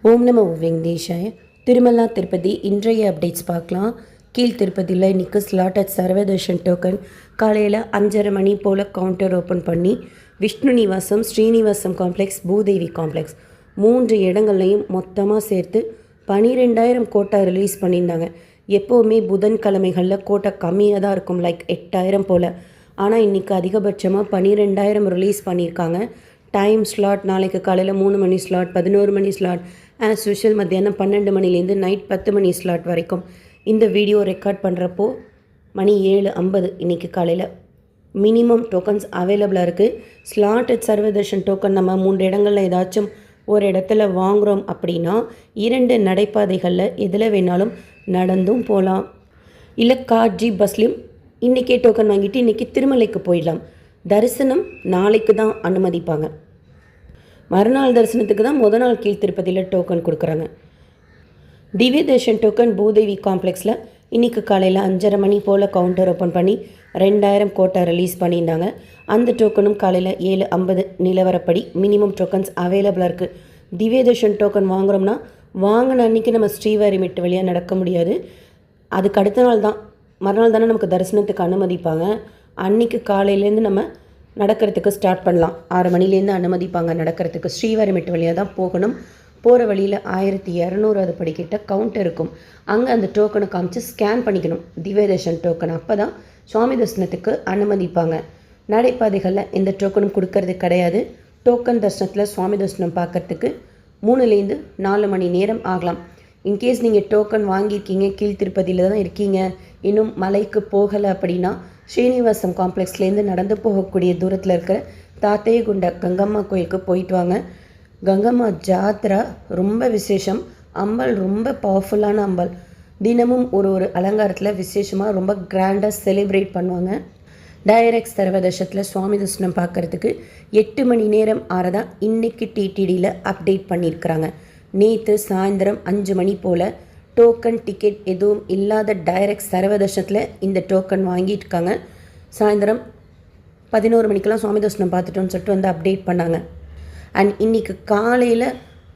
ஓம் நமோ வெங்கடேஷாய. திருமலா திருப்பதி இன்றைய அப்டேட்ஸ் பார்க்கலாம். கீழ் திருப்பதியில் இன்றைக்கி ஸ்லாட்டட் சர்வதர்ஷன் டோக்கன் காலையில் 5:30 மணி போல் கவுண்டர் ஓப்பன் பண்ணி விஷ்ணு நிவாசம், ஸ்ரீனிவாசம் காம்ப்ளெக்ஸ், பூதேவி காம்ப்ளெக்ஸ் 3 இடங்கள்லையும் மொத்தமாக சேர்த்து 12,000 கோட்டா ரிலீஸ் பண்ணியிருந்தாங்க. எப்போவுமே புதன்கிழமைகளில் கோட்டா கம்மியாக தான் இருக்கும், லைக் 8,000 போல். ஆனால் இன்றைக்கி அதிகபட்சமாக 12,000 ரிலீஸ் பண்ணியிருக்காங்க. டைம் ஸ்லாட் நாளைக்கு காலையில் 3 மணி ஸ்லாட், 11 மணி ஸ்லாட், ஆஸ் யூஷுவல் மத்தியானம் 12 மணிலேருந்து நைட் 10 மணி ஸ்லாட் வரைக்கும். இந்த வீடியோ ரெக்கார்ட் பண்ணுறப்போ மணி 7:50 இன்றைக்கி காலையில். மினிமம் டோக்கன்ஸ் அவைலபிளாக இருக்குது. ஸ்லாட்டட் சர்வதர்ஷன் டோக்கன் நம்ம 3 இடங்களில் ஏதாச்சும் ஒரு இடத்துல வாங்குகிறோம் அப்படின்னா 2 நடைபாதைகளில் எதில் வேணாலும் நடந்தும் போகலாம், இல்லை கார் ஜீப் பஸ்லேயும் இன்றைக்கே டோக்கன் வாங்கிட்டு இன்றைக்கி திருமலைக்கு போயிடலாம். தரிசனம் நாளைக்கு தான் அனுமதிப்பாங்க. மறுநாள் தரிசனத்துக்கு தான் முத நாள் கீழ் திருப்பதியில் டோக்கன் கொடுக்குறாங்க. திவ்ய தர்ஷன் டோக்கன் பூதேவி காம்ப்ளெக்ஸில் இன்றைக்கி காலையில் 5:30 மணி போல் கவுண்டர் ஓப்பன் பண்ணி 2,000 கோட்டா ரிலீஸ் பண்ணியிருந்தாங்க. அந்த டோக்கனும் காலையில் 7:50 நிலவரப்படி மினிமம் டோக்கன்ஸ் அவைலபிளாக இருக்குது. திவ்ய தர்ஷன் டோக்கன் வாங்குகிறோம்னா வாங்கின அன்றைக்கி நம்ம ஸ்ரீவாரிமெட்டு வழியாக நடக்க முடியாது. அதுக்கு அடுத்த நாள் தான், மறுநாள் தானே நமக்கு தரிசனத்துக்கு அனுமதிப்பாங்க. அன்றைக்கி காலையிலேருந்து நம்ம நடக்கிறதுக்கு ஸ்டார்ட் பண்ணலாம். 6 மணிலேருந்து அனுமதிப்பாங்க நடக்கிறதுக்கு. ஸ்ரீவாரிமெட்டு வழியாக தான் போகணும். போகிற வழியில் 1200 படிக்கிட்ட கவுண்டர் இருக்கும். அங்கே அந்த டோக்கனை காமிச்சு ஸ்கேன் பண்ணிக்கணும், திவ்ய தர்ஷன் டோக்கன். அப்போ தான் சுவாமி தரிசனத்துக்கு அனுமதிப்பாங்க. நடைபாதைகளில் எந்த டோக்கனும் கொடுக்கறது கிடையாது. டோக்கன் தரிசனத்தில் சுவாமி தரிசனம் பார்க்குறதுக்கு 3லேருந்து 4 மணி நேரம் ஆகலாம். இன்கேஸ் நீங்கள் டோக்கன் வாங்கியிருக்கீங்க, கீழ் திருப்பதியில் தான் இருக்கீங்க, இன்னும் மலைக்கு போகலை அப்படின்னா ஸ்ரீனிவாசம் காம்ப்ளெக்ஸ்லேருந்து நடந்து போகக்கூடிய தூரத்தில் இருக்கிற தாத்தையகுண்ட கங்கம்மா கோயிலுக்கு போயிட்டு வாங்க. கங்கம்மா ஜாத்ரா ரொம்ப விசேஷம். அம்பாள் ரொம்ப பவர்ஃபுல்லான அம்பாள். தினமும் ஒரு அலங்காரத்தில் விசேஷமாக ரொம்ப கிராண்டாக செலிப்ரேட் பண்ணுவாங்க. டைரக்ட் சர்வதர்ஷத்தில் சுவாமி தரிசனம் பார்க்குறதுக்கு 8 மணி நேரம் ஆறதா இன்றைக்கி டிடிடியில் அப்டேட் பண்ணியிருக்கிறாங்க. நேற்று சாயந்தரம் 5 மணி போல் டோக்கன் டிக்கெட் எதுவும் இல்லாத டைரக்ட் சர்வதர்ஷனத்தில் இந்த டோக்கன் வாங்கிட்டு இருக்காங்க. சாயந்தரம் 11 மணிக்கெல்லாம் சுவாமி தரிசனம் பார்த்துட்டோன்னு சொல்லிட்டு வந்து அப்டேட் பண்ணாங்க. அண்ட் இன்றைக்கி காலையில்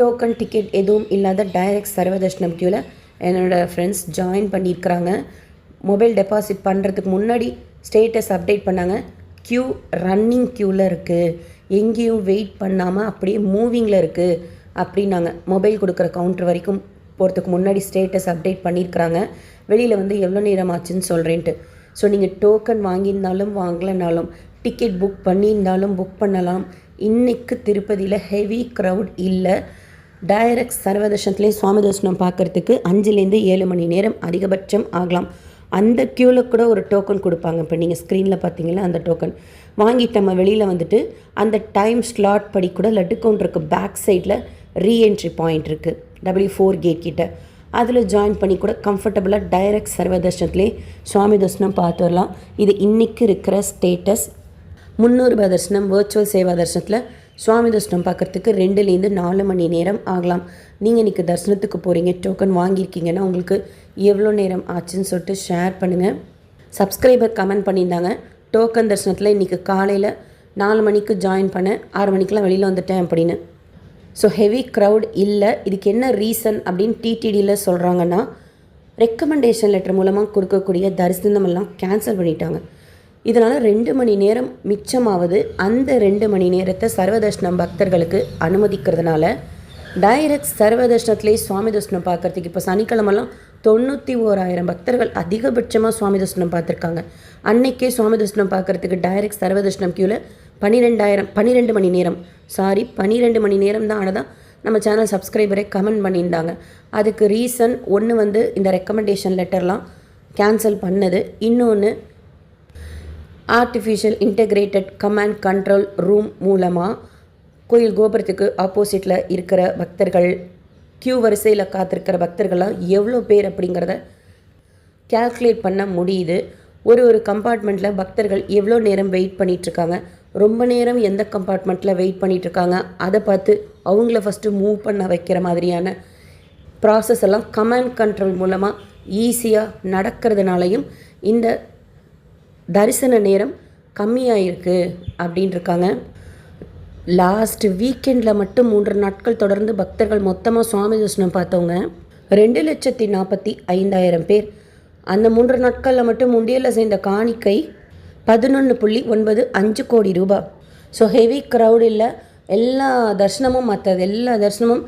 டோக்கன் டிக்கெட் எதுவும் இல்லாத டைரக்ட் சர்வதர்ஷனம் க்யூவில் என்னோடய ஃப்ரெண்ட்ஸ் ஜாயின் பண்ணியிருக்கிறாங்க. மொபைல் டெபாசிட் பண்ணுறதுக்கு முன்னாடி ஸ்டேட்டஸ் அப்டேட் பண்ணாங்க. க்யூ ரன்னிங் க்யூவில் இருக்குது, எங்கேயும் வெயிட் பண்ணாமல் அப்படியே மூவிங்கில் இருக்குது அப்படின்னாங்க. மொபைல் கொடுக்குற கவுண்டர் வரைக்கும் போகிறதுக்கு முன்னாடி ஸ்டேட்டஸ் அப்டேட் பண்ணியிருக்கிறாங்க. வெளியில் வந்து எவ்வளோ நேரம் ஆச்சுன்னு சொல்கிறேன்ட்டு. ஸோ நீங்கள் டோக்கன் வாங்கியிருந்தாலும் வாங்கலைனாலும், டிக்கெட் புக் பண்ணியிருந்தாலும் புக் பண்ணலாம். இன்றைக்கு திருப்பதியில் ஹெவி க்ரௌட் இல்லை. டைரக்ட் சர்வதர்ஷனத்துலேயே சுவாமி தரிசனம் பார்க்குறதுக்கு 5லேருந்து 7 மணி நேரம் அதிகபட்சம் ஆகலாம். அந்த க்யூவில் கூட ஒரு டோக்கன் கொடுப்பாங்க. இப்போ நீங்கள் ஸ்க்ரீனில் பார்த்தீங்கன்னா அந்த டோக்கன் வாங்கிட்டு நம்ம வெளியில் வந்துட்டு அந்த டைம் ஸ்லாட் படி கூட லட்டு கவுண்டருக்கு பேக் சைடில் ரீஎன்ட்ரி பாயிண்ட் இருக்குது, W4 கேட் கிட்ட. அதில் ஜாயின் பண்ணி கூட கம்ஃபர்டபுளாக டைரக்ட் சர்வதர்ஷனத்துலேயே சுவாமி தரிசனம் பார்த்து வரலாம். இது இன்றைக்கி இருக்கிற ஸ்டேட்டஸ். 300 ரூபாய் தரிசனம் வர்ச்சுவல் சேவா தரிசனத்தில் சுவாமி தரிசனம் பார்க்குறதுக்கு 2லேருந்து 4 மணி நேரம் ஆகலாம். நீங்கள் இன்றைக்கி தரிசனத்துக்கு போகிறீங்க, டோக்கன் வாங்கியிருக்கீங்கன்னா உங்களுக்கு எவ்வளோ நேரம் ஆச்சுன்னு சொல்லிட்டு ஷேர் பண்ணுங்கள். சப்ஸ்கிரைபர் கமெண்ட் பண்ணியிருந்தாங்க, டோக்கன் தரிசனத்தில் இன்றைக்கி காலையில் 4 மணிக்கு ஜாயின் பண்ணேன், 6 மணிக்கெலாம் வெளியில் வந்துட்டேன் அப்படின்னு. ஸோ ஹெவி க்ரௌட் இல்லை. இதுக்கு என்ன ரீசன் அப்படின்னு டிடிடியில் சொல்கிறாங்கன்னா, ரெக்கமெண்டேஷன் லெட்டர் மூலமாக கொடுக்கக்கூடிய தரிசனமெல்லாம் கேன்சல் பண்ணிட்டாங்க. இதனால் 2 மணி நேரம் மிச்சமாவது. அந்த 2 மணி நேரத்தை சர்வதர்ஷனம் பக்தர்களுக்கு அனுமதிக்கிறதுனால டைரக்ட் சர்வதர்ஷனத்துலேயே சுவாமி தரிசனம் பார்க்குறதுக்கு இப்போ சனிக்கிழமெல்லாம் 91,000 பக்தர்கள் அதிகபட்சமாக சுவாமி தரிசனம் பார்த்துருக்காங்க. அன்னைக்கே சுவாமி தரிசனம் பார்க்குறதுக்கு டைரக்ட் சர்வதர்ஷனம் க்யூவில் 12 மணி நேரம் 12 மணி நேரம் தான். ஆனால் நம்ம சேனல் சப்ஸ்கிரைபரே கமெண்ட் பண்ணியிருந்தாங்க. அதுக்கு ரீசன் ஒன்று வந்து இந்த ரெக்கமெண்டேஷன் லெட்டர்லாம் கேன்சல் பண்ணது, இன்னொன்று artificial integrated command control room மூலமாக கோயில் கோபுரத்துக்கு ஆப்போசிட்டில் இருக்கிற பக்தர்கள், க்யூ வரிசையில் காத்திருக்கிற பக்தர்கள்லாம் எவ்வளோ பேர் அப்படிங்கிறத கேல்குலேட் பண்ண முடியுது. ஒரு கம்பார்ட்மெண்ட்டில் பக்தர்கள் எவ்வளோ நேரம் வெயிட் பண்ணிகிட்ருக்காங்க, ரொம்ப நேரம் எந்த கம்பார்ட்மெண்ட்டில் வெயிட் பண்ணிகிட்ருக்காங்க, அதை பார்த்து அவங்கள ஃபஸ்ட்டு மூவ் பண்ண வைக்கிற மாதிரியான ப்ராசஸ் எல்லாம் கமாண்ட் கண்ட்ரோல் மூலமாக ஈஸியாக நடக்கிறதுனாலையும் இந்த தரிசன நேரம் கம்மியாயிருக்கு அப்படின்ட்டுருக்காங்க. லாஸ்ட் வீக்கெண்டில் மட்டும் 3 நாட்கள் தொடர்ந்து பக்தர்கள் மொத்தமாக சுவாமி தரிசனம் பார்த்தவங்க 2,45,000 பேர். அந்த 3 நாட்களில் மட்டும் உண்டியலில் சேர்ந்த காணிக்கை 11.95 கோடி ரூபாய். ஸோ ஹெவி க்ரௌட் இல்லை. எல்லா தரிசனமும் மற்றது எல்லா தரிசனமும்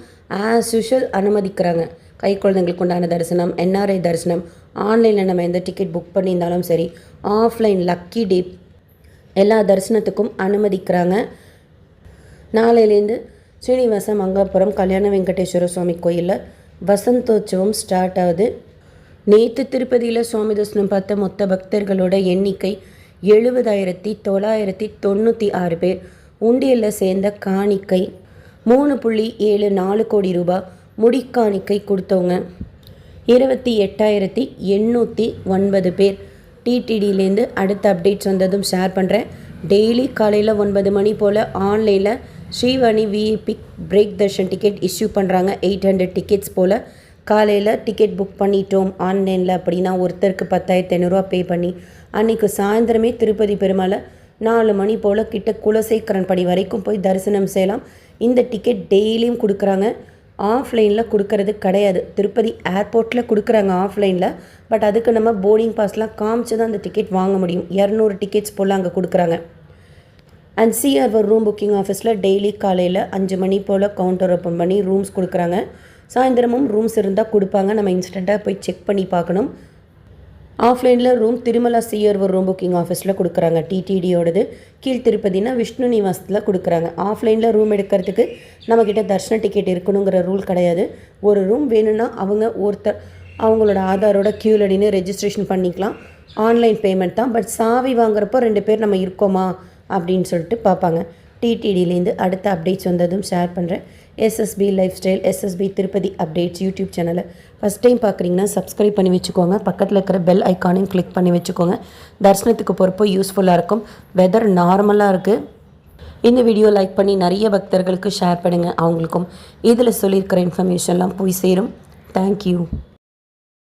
ஆஸ் யூஷுவல் அனுமதிக்கிறாங்க. கை குழந்தைங்களுக்கு உண்டான தரிசனம், என்ஆர்ஐ தரிசனம், ஆன்லைனில் நம்ம எந்த டிக்கெட் புக் பண்ணியிருந்தாலும் சரி, ஆஃப்லைன் லக்கி டே எல்லா தரிசனத்துக்கும் அனுமதிக்கிறாங்க. நாளையிலேருந்து ஸ்ரீனிவாச மங்காபுரம் கல்யாண வெங்கடேஸ்வர சுவாமி கோயிலில் வசந்தோற்சவம் ஸ்டார்ட் ஆகுது. நேற்று திருப்பதியில் சுவாமி தரிசனம் பார்த்த மொத்த பக்தர்களோட எண்ணிக்கை 70,996 பேர். உண்டியலில் சேர்ந்த காணிக்கை 3.74 கோடி ரூபாய். முடிக்காணிக்கை கொடுத்தவங்க 28,809 பேர். டிடிடியிலேருந்து அடுத்த அப்டேட்ஸ் வந்ததும் ஷேர் பண்ணுறேன். டெய்லி காலையில் 9 மணி போல் ஆன்லைனில் Srivani VIP break Darshan ticket issue பண்ணுறாங்க. 800 டிக்கெட்ஸ் போல். காலையில் டிக்கெட் புக் பண்ணிட்டோம் ஆன்லைனில் அப்படின்னா ஒருத்தருக்கு 10,500 பே பண்ணி அன்றைக்கி சாயந்தரமே திருப்பதி பெருமாளை 4 மணி போல் கிட்ட குலசேகரன் படி வரைக்கும் போய் தரிசனம் செய்யலாம். இந்த டிக்கெட் டெய்லியும் கொடுக்குறாங்க. ஆஃப்லைனில் கொடுக்கறது கிடையாது. திருப்பதி ஏர்போர்ட்டில் கொடுக்குறாங்க ஆஃப்லைனில். பட் அதுக்கு நம்ம போர்டிங் பாஸ்லாம் காமிச்சு தான் அந்த டிக்கெட் வாங்க முடியும். 200 டிக்கெட்ஸ் போல் அங்கே கொடுக்குறாங்க. அண்ட் சிஆர்வர் ரூம் புக்கிங் ஆஃபீஸில் டெய்லி காலையில் 5 மணி போல் கவுண்டர் ஓப்பன் பண்ணி ரூம்ஸ் கொடுக்குறாங்க. சாயந்தரமும் ரூம்ஸ் இருந்தால் கொடுப்பாங்க. நம்ம இன்ஸ்டண்ட்டாக போய் செக் பண்ணி பார்க்கணும். ஆஃப்லைனில் ரூம் திருமலா சிஆர்வர் ரூம் புக்கிங் ஆஃபீஸில் கொடுக்குறாங்க. டிடிடியோடது. கீழ் திருப்பதினா விஷ்ணு நிவாசத்தில் கொடுக்குறாங்க. ஆஃப்லைனில் ரூம் எடுக்கிறதுக்கு நம்மக்கிட்ட தர்ஷன டிக்கெட் இருக்கணுங்கிற ரூல் கிடையாது. ஒரு ரூம் வேணும்னா அவங்களோட ஆதாரோட க்யூவில் நின்று ரெஜிஸ்ட்ரேஷன் பண்ணிக்கலாம். ஆன்லைன் பேமெண்ட் தான். பட் சாவி வாங்குறப்போ 2 பேர் நம்ம இருக்கோமா அப்படின்னு சொல்லிட்டு பார்ப்பாங்க. டிடிடியிலேருந்து அடுத்த அப்டேட்ஸ் வந்ததும் ஷேர் பண்ணுறேன். SSP lifestyle, SSP Tirupati updates YouTube சேனலை ஃபஸ்ட் டைம் பார்க்குறீங்கன்னா சப்ஸ்கிரைப் பண்ணி வச்சுக்கோங்க. பக்கத்தில் இருக்கிற பெல் ஐக்கானையும் கிளிக் பண்ணி வச்சுக்கோங்க. தரிசனத்துக்கு போகிறப்போ யூஸ்ஃபுல்லாக இருக்கும். வெதர் நார்மலாக இருக்குது. இந்த வீடியோ லைக் பண்ணி நிறைய பக்தர்களுக்கு ஷேர் பண்ணுங்கள். அவங்களுக்கும் இதில் சொல்லியிருக்கிற இன்ஃபர்மேஷன்லாம் போய் சேரும். தேங்க்யூ.